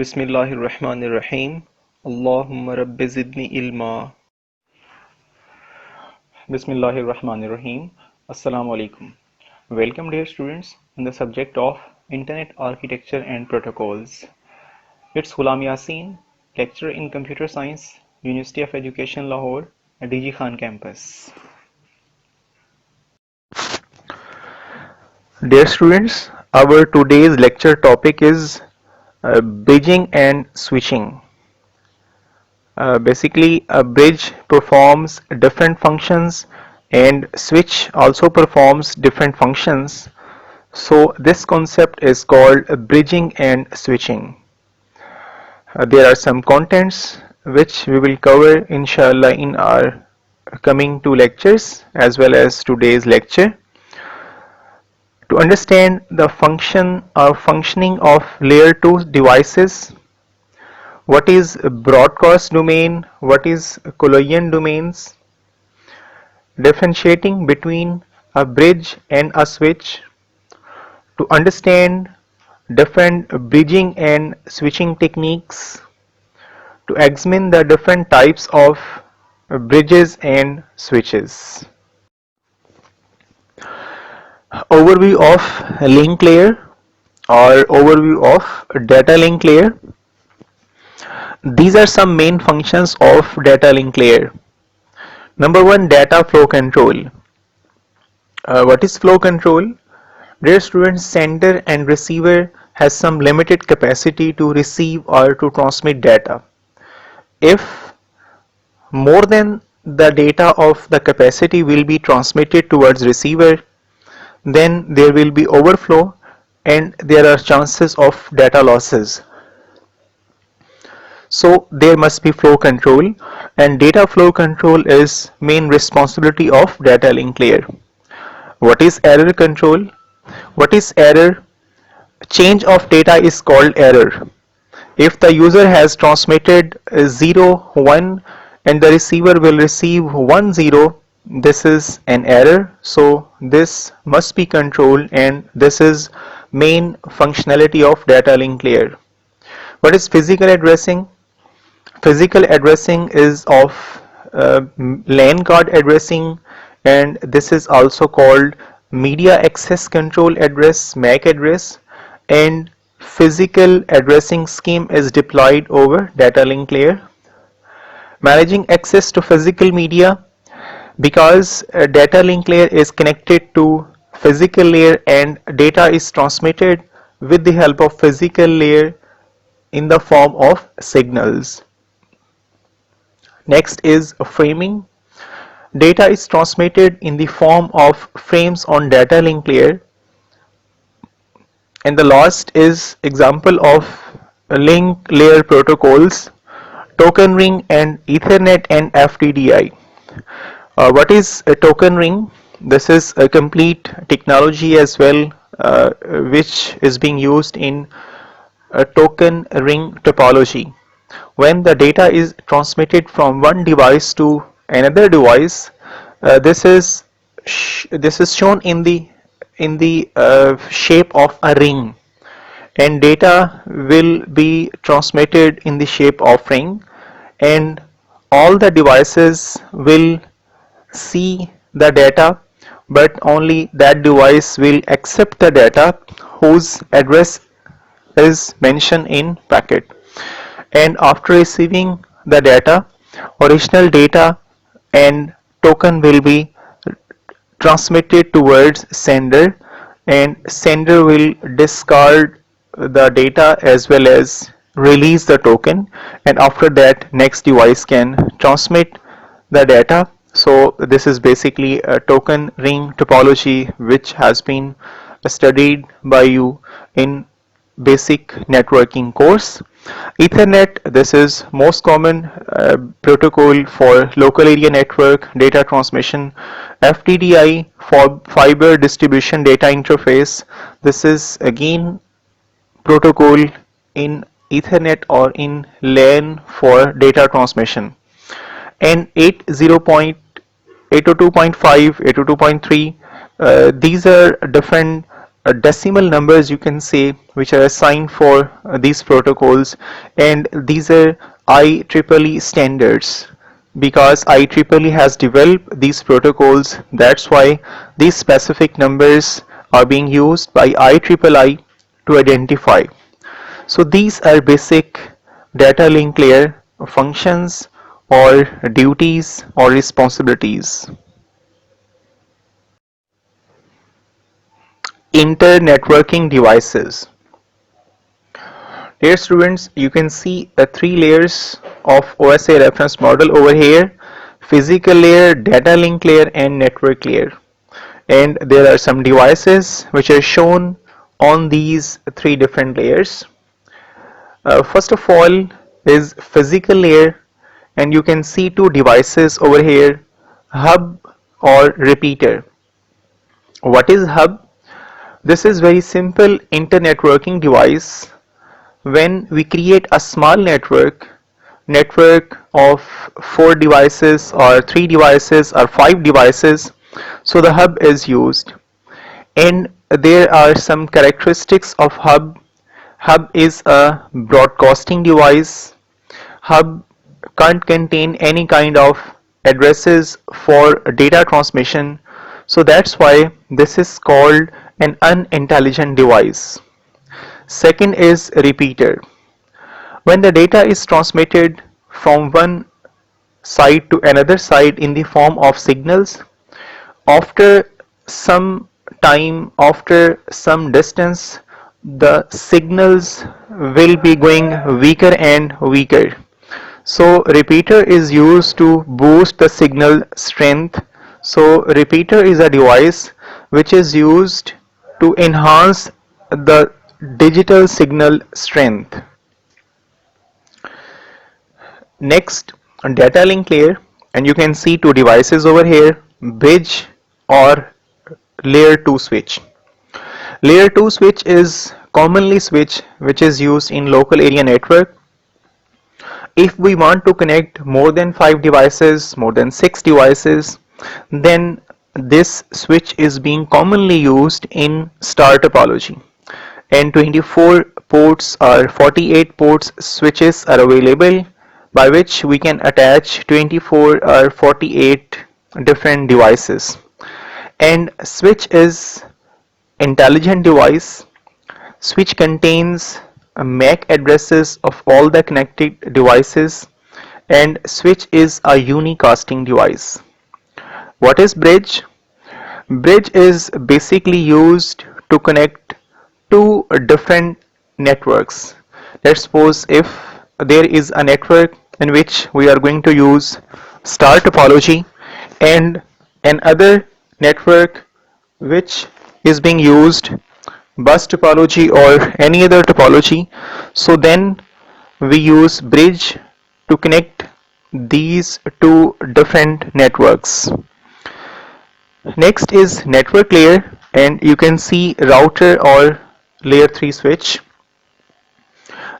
Bismillahirrahmanirrahim. Allahumma rabbi zidni ilma. Bismillahirrahmanirrahim. Assalamu alaikum. Welcome dear students in the subject of Internet Architecture and Protocols. It's Ghulam Yasin, lecturer in Computer Science, University of Education Lahore, DG Khan campus. Dear students, our today's lecture topic is bridging and switching. Basically, a bridge performs different functions and switch also performs different functions. So this concept is called bridging and switching. There are some contents which we will cover inshallah in our coming two lectures as well as today's lecture. To understand the function or functioning of layer 2 devices, what is broadcast domain, what is collision domains, differentiating between a bridge and a switch, to understand different bridging and switching techniques, to examine the different types of bridges and switches. Overview of link layer or overview of data link layer. These are some main functions of data link layer. Number one, data flow control. What is flow control? Dear students, sender and receiver has some limited capacity to receive or to transmit data. If more than the data of the capacity will be transmitted towards receiver, then there will be overflow and there are chances of data losses. So there must be flow control, and data flow control is main responsibility of data link layer. What is error control? What is error? Change of data is called error. If the user has transmitted 0, 1 and the receiver will receive 1, 0, this is an error. So this must be controlled, and this is main functionality of data link layer. What is physical addressing? Physical addressing is of LAN card addressing, and this is also called media access control address, MAC address, and physical addressing scheme is deployed over data link layer. Managing access to physical media, because data link layer is connected to physical layer and data is transmitted with the help of physical layer in the form of signals. Next is framing. Data is transmitted in the form of frames on data link layer. And the last is example of link layer protocols, token ring and Ethernet and FTDI. What is a token ring? This is a complete technology as well, which is being used in a token ring topology. When the data is transmitted from one device to another device, this is shown in the shape of a ring, and data will be transmitted in the shape of ring, and all the devices will see the data, but only that device will accept the data whose address is mentioned in packet. And after receiving the data, original data and token will be transmitted towards sender, and sender will discard the data as well as release the token, and after that next device can transmit the data. So this is basically a token ring topology which has been studied by you in basic networking course. Ethernet, this is most common protocol for local area network data transmission. FTDI for fiber distribution data interface, this is again protocol in Ethernet or in LAN for data transmission. And 802.5, 802.3, these are different decimal numbers, you can say, which are assigned for these protocols, and these are IEEE standards. Because IEEE has developed these protocols, that's why these specific numbers are being used by IEEE to identify. So these are basic data link layer functions or duties or responsibilities. Inter-networking devices. Dear students, you can see the three layers of OSI reference model over here: physical layer, data link layer, and network layer. And there are some devices which are shown on these three different layers. First of all is physical layer, and you can see two devices over here: hub or repeater. What is hub? This is very simple inter-networking device. When we create a small network of 4 devices or 3 devices or 5 devices, so the hub is used. And there are some characteristics of hub. Hub is a broadcasting device. Hub can't contain any kind of addresses for data transmission, so that's why this is called an unintelligent device. Second is repeater. When the data is transmitted from one side to another side in the form of signals, after some time, after some distance, the signals will be going weaker and weaker. So repeater is used to boost the signal strength. So repeater is a device which is used to enhance the digital signal strength. Next, data link layer, and you can see two devices over here: bridge or layer 2 switch. Layer 2 switch is commonly switch which is used in local area network. If we want to connect more than 5 devices, more than 6 devices, then this switch is being commonly used in star topology. And 24 ports or 48 ports switches are available, by which we can attach 24 or 48 different devices. And switch is intelligent device. Switch contains MAC addresses of all the connected devices, and switch is a unicasting device. What is bridge? Bridge is basically used to connect two different networks. Let's suppose if there is a network in which we are going to use star topology and another network which is being used bus topology or any other topology, so then we use bridge to connect these two different networks. Next is network layer, and you can see router or layer 3 switch.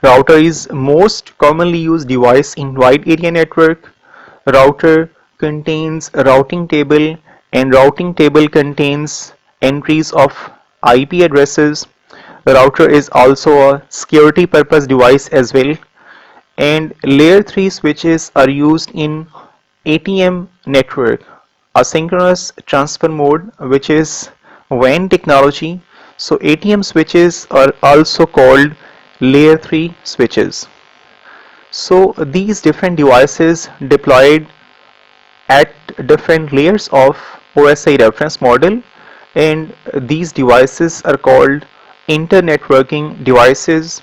Router is most commonly used device in wide area network. Router contains a routing table, and routing table contains entries of IP addresses. Router is also a security purpose device as well. And layer 3 switches are used in ATM network, asynchronous transfer mode, which is WAN technology. So ATM switches are also called layer 3 switches. So these different devices deployed at different layers of OSI reference model, and these devices are called inter-networking devices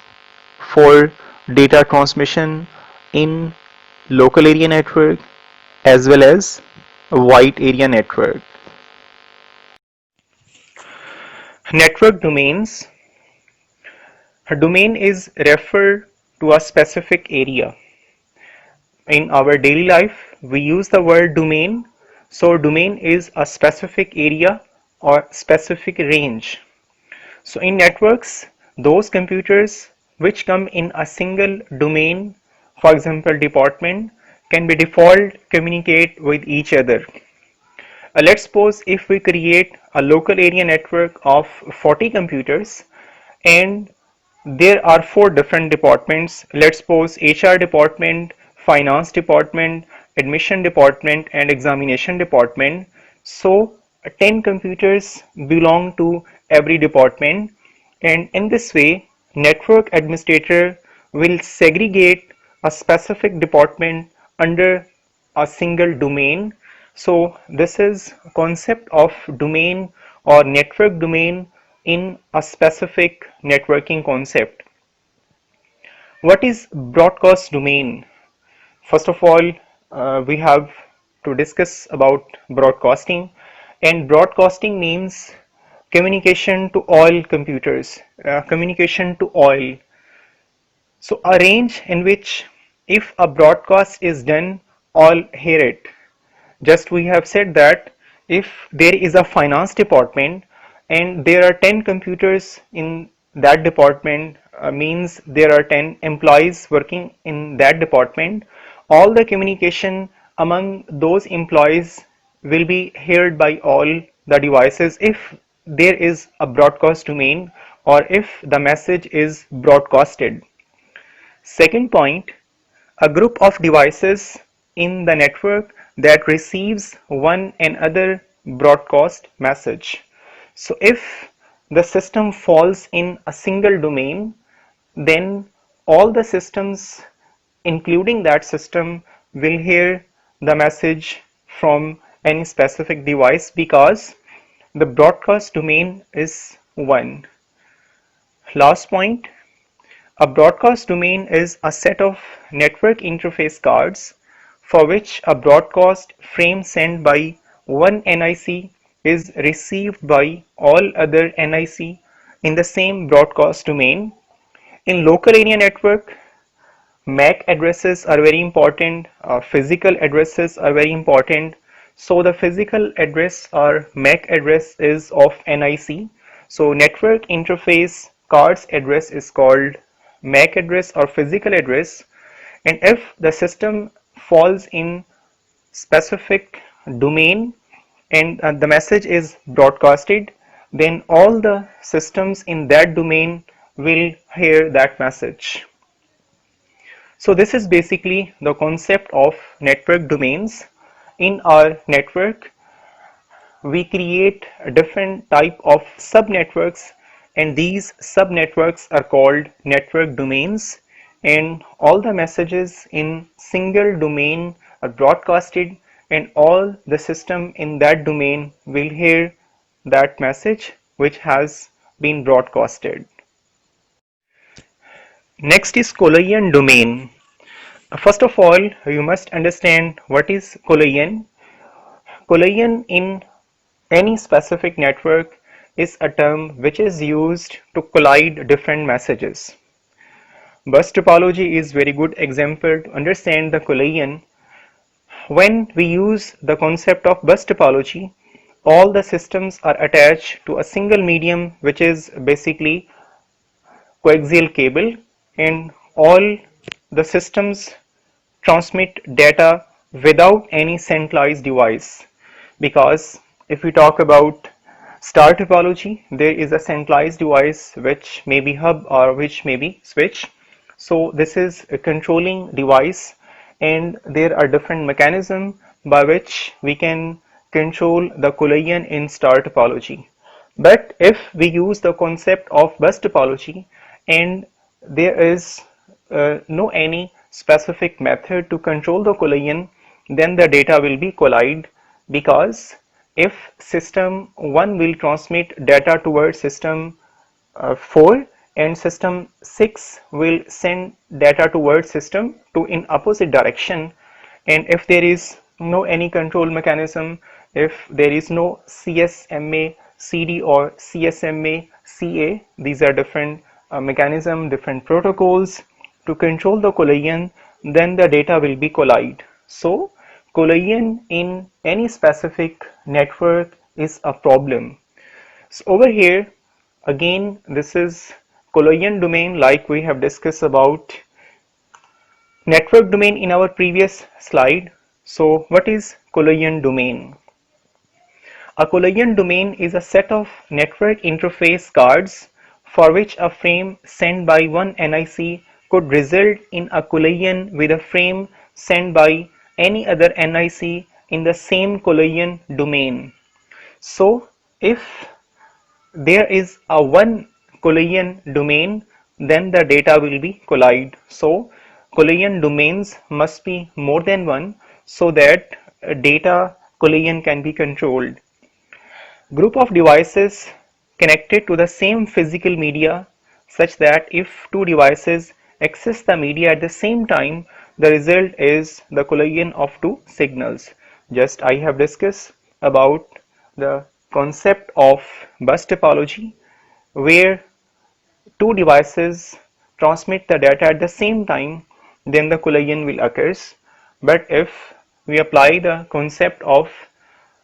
for data transmission in local area network as well as wide area network. Network domains. A domain is referred to a specific area. In our daily life, we use the word domain. So domain is a specific area or specific range. So in networks, those computers which come in a single domain, for example department, can by default communicate with each other. Let's suppose if we create a local area network of 40 computers, and there are four different departments. Let's suppose HR department, finance department, admission department, and examination department. So 10 computers belong to every department, and in this way network administrator will segregate a specific department under a single domain. So this is concept of domain or network domain in a specific networking concept. What is broadcast domain? First of all, we have to discuss about broadcasting, and broadcasting means communication to all computers, communication to all. So a range in which if a broadcast is done, all hear it. Just we have said that if there is a finance department and there are 10 computers in that department, means there are 10 employees working in that department, all the communication among those employees will be heard by all the devices if there is a broadcast domain or if the message is broadcasted. Second point, a group of devices in the network that receives one another broadcast message. So if the system falls in a single domain, then all the systems including that system will hear the message from any specific device because the broadcast domain is one. Last point, a broadcast domain is a set of network interface cards for which a broadcast frame sent by one NIC is received by all other NIC in the same broadcast domain. In local area network, MAC addresses are very important, physical addresses are very important. So the physical address or MAC address is of NIC. So network interface card's address is called MAC address or physical address. And if the system falls in specific domain and the message is broadcasted, then all the systems in that domain will hear that message. So this is basically the concept of network domains. In our network, we create a different type of subnetworks, and these subnetworks are called network domains, and all the messages in single domain are broadcasted and all the system in that domain will hear that message which has been broadcasted. Next is collision domain. First of all, you must understand what is collision. Collision in any specific network is a term which is used to collide different messages. Bus topology is very good example to understand the collision. When we use the concept of bus topology, all the systems are attached to a single medium which is basically coaxial cable, and all the systems transmit data without any centralized device. Because if we talk about star topology, there is a centralized device which may be hub or which may be switch. So this is a controlling device, and there are different mechanisms by which we can control the collision in star topology. But if we use the concept of bus topology and there is no any specific method to control the collision, then the data will be collide, because if system 1 will transmit data towards system 4 and system 6 will send data towards system 2 in opposite direction, and if there is no any control mechanism, if there is no CSMA CD or CSMA CA, these are different mechanism, different protocols to control the collision, then the data will be collide. So collision in any specific network is a problem. So over here again, this is collision domain, like we have discussed about network domain in our previous slide. So what is collision domain? A collision domain is a set of network interface cards for which a frame sent by one NIC could result in a collision with a frame sent by any other NIC in the same collision domain. So, if there is a one collision domain, then the data will be collide. So, collision domains must be more than one so that data collision can be controlled. Group of devices connected to the same physical media such that if two devices access the media at the same time, the result is the collision of two signals. Just I have discussed about the concept of bus topology, where two devices transmit the data at the same time, then the collision will occur. But if we apply the concept of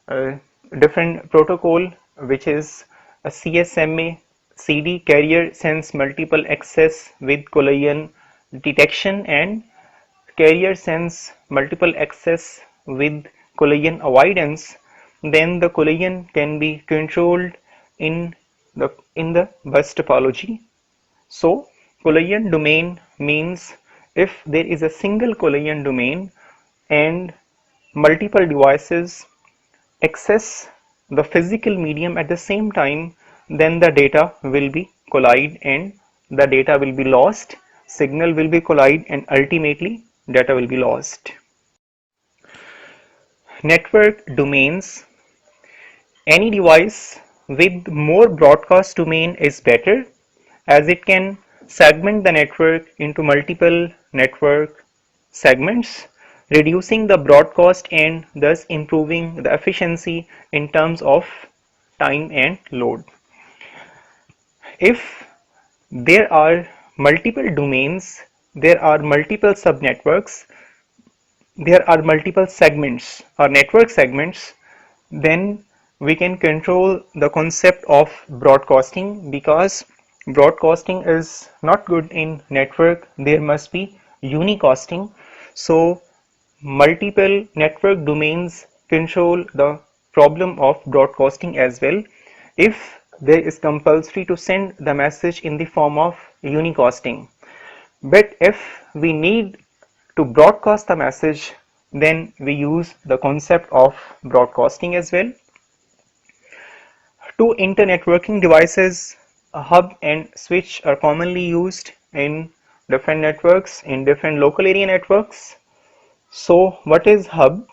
a different protocol, which is a CSMA CD, carrier sense multiple access with collision detection, and carrier sense multiple access with collision avoidance, then the collision can be controlled in the bus topology. So, collision domain means if there is a single collision domain and multiple devices access the physical medium at the same time, then the data will be collide and the data will be lost, signal will be collide, and ultimately data will be lost. Network domains. Any device with more broadcast domain is better, as it can segment the network into multiple network segments, reducing the broadcast and thus improving the efficiency in terms of time and load. If there are multiple domains, there are multiple subnetworks, there are multiple segments or network segments, then we can control the concept of broadcasting, because broadcasting is not good in network. There must be unicasting. So multiple network domains control the problem of broadcasting as well, if there is compulsory to send the message in the form of unicasting. But if we need to broadcast the message, then we use the concept of broadcasting as well. Two internetworking devices, a hub and switch, are commonly used in different networks, in different local area networks. So what is hub?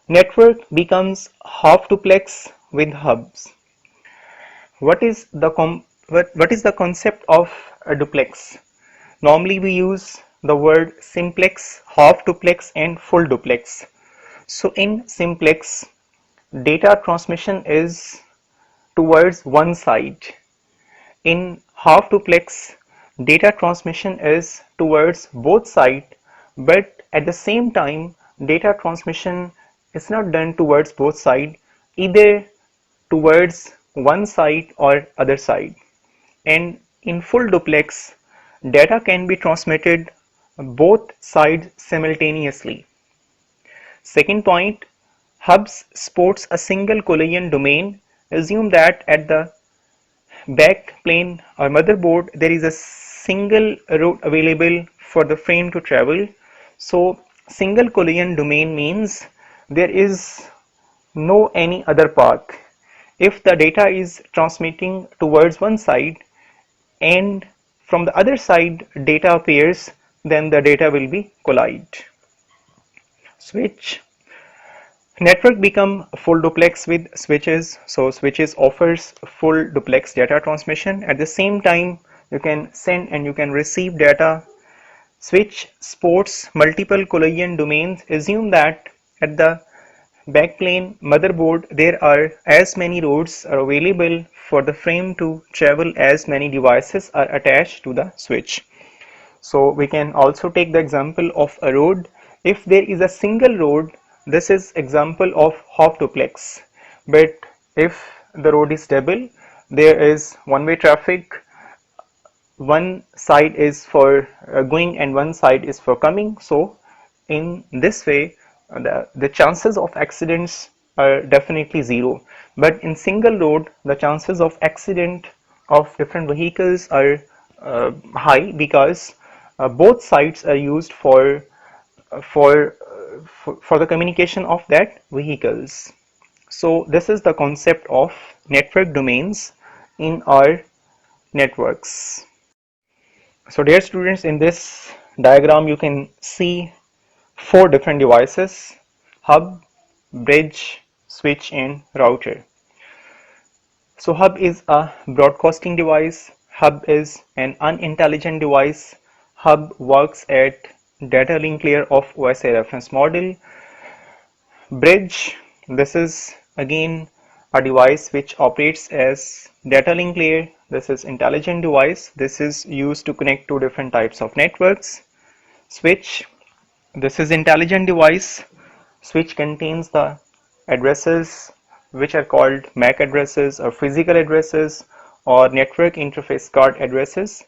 Network becomes half duplex with hubs. What is the concept of a duplex? Normally we use the word simplex, half duplex, and full duplex. So in simplex, data transmission is towards one side. In half duplex, data transmission is towards both sides, but at the same time data transmission is not done towards both sides, either towards one side or other side. And in full duplex, data can be transmitted both sides simultaneously. Second point, hubs supports a single collision domain. Assume that at the back plane or motherboard there is a single route available for the frame to travel. So single collision domain means there is no any other path. If the data is transmitting towards one side and from the other side data appears, then the data will be collide. Switch. Network become full duplex with switches. So switches offers full duplex data transmission. At the same time, you can send and you can receive data. Switch supports multiple collision domains. Assume that at the backplane motherboard there are as many roads are available for the frame to travel as many devices are attached to the switch. So we can also take the example of a road. If there is a single road, this is example of half duplex. But if the road is double, there is one-way traffic, one side is for going and one side is for coming. So in this way, the chances of accidents are definitely zero. But in single road, the chances of accident of different vehicles are high, because both sides are used for for the communication of that vehicles. So this is the concept of network domains in our networks. So dear students, in this diagram you can see four different devices: hub, bridge, switch and router. So hub is a broadcasting device. Hub is an unintelligent device. Hub works at data link layer of OSI reference model. Bridge, this is again a device which operates as data link layer. This is intelligent device. This is used to connect to different types of networks. Switch, this is intelligent device. Switch contains the addresses which are called MAC addresses or physical addresses or network interface card addresses.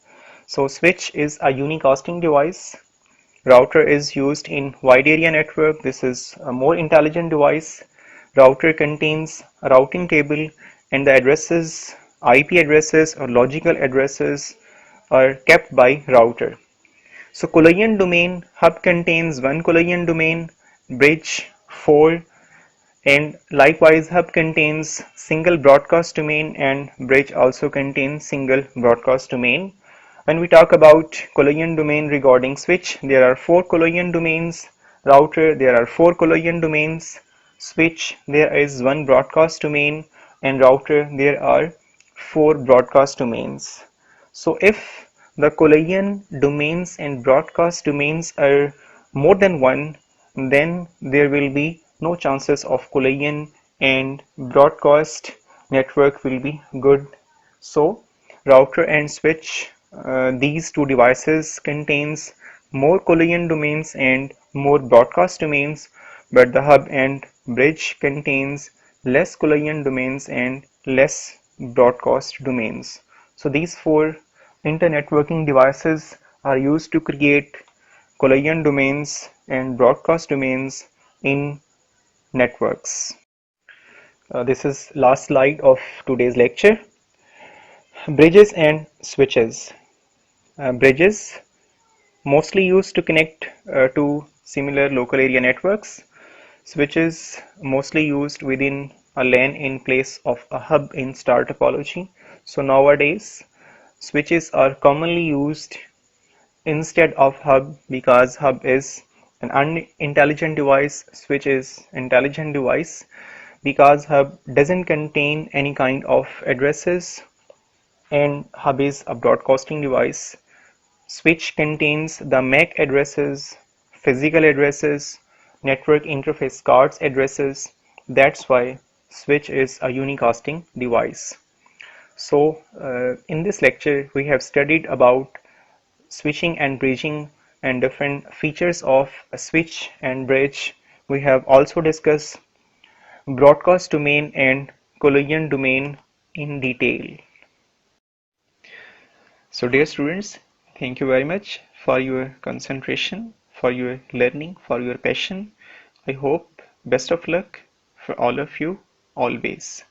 So switch is a unicasting device. Router is used in wide area network. This is a more intelligent device. Router contains a routing table and the addresses, IP addresses or logical addresses are kept by router. So collision domain, hub contains one collision domain, bridge 4, and likewise hub contains single broadcast domain and bridge also contains single broadcast domain. When we talk about collision domain regarding switch, there are four collision domains. Router, there are four collision domains. Switch, there is one broadcast domain, and router, there are four broadcast domains. So if the collision domains and broadcast domains are more than one, then there will be no chances of collision and broadcast network will be good. So router and switch, these two devices contains more collision domains and more broadcast domains, but the hub and bridge contains less collision domains and less broadcast domains. So these four internetworking devices are used to create collision domains and broadcast domains in networks. This is last slide of today's lecture. Bridges and switches. Bridges mostly used to connect to similar local area networks. Switches mostly used within a LAN in place of a hub in star topology. So nowadays switches are commonly used instead of hub, because hub is an unintelligent device, switch is intelligent device, because hub doesn't contain any kind of addresses and hub is a broadcasting device. Switch contains the MAC addresses, physical addresses, network interface cards addresses. That's why switch is a unicasting device. So in this lecture we have studied about switching and bridging and different features of a switch and bridge. We have also discussed broadcast domain and collision domain in detail. So dear students, thank you very much for your concentration, for your learning, for your passion. I hope best of luck for all of you always.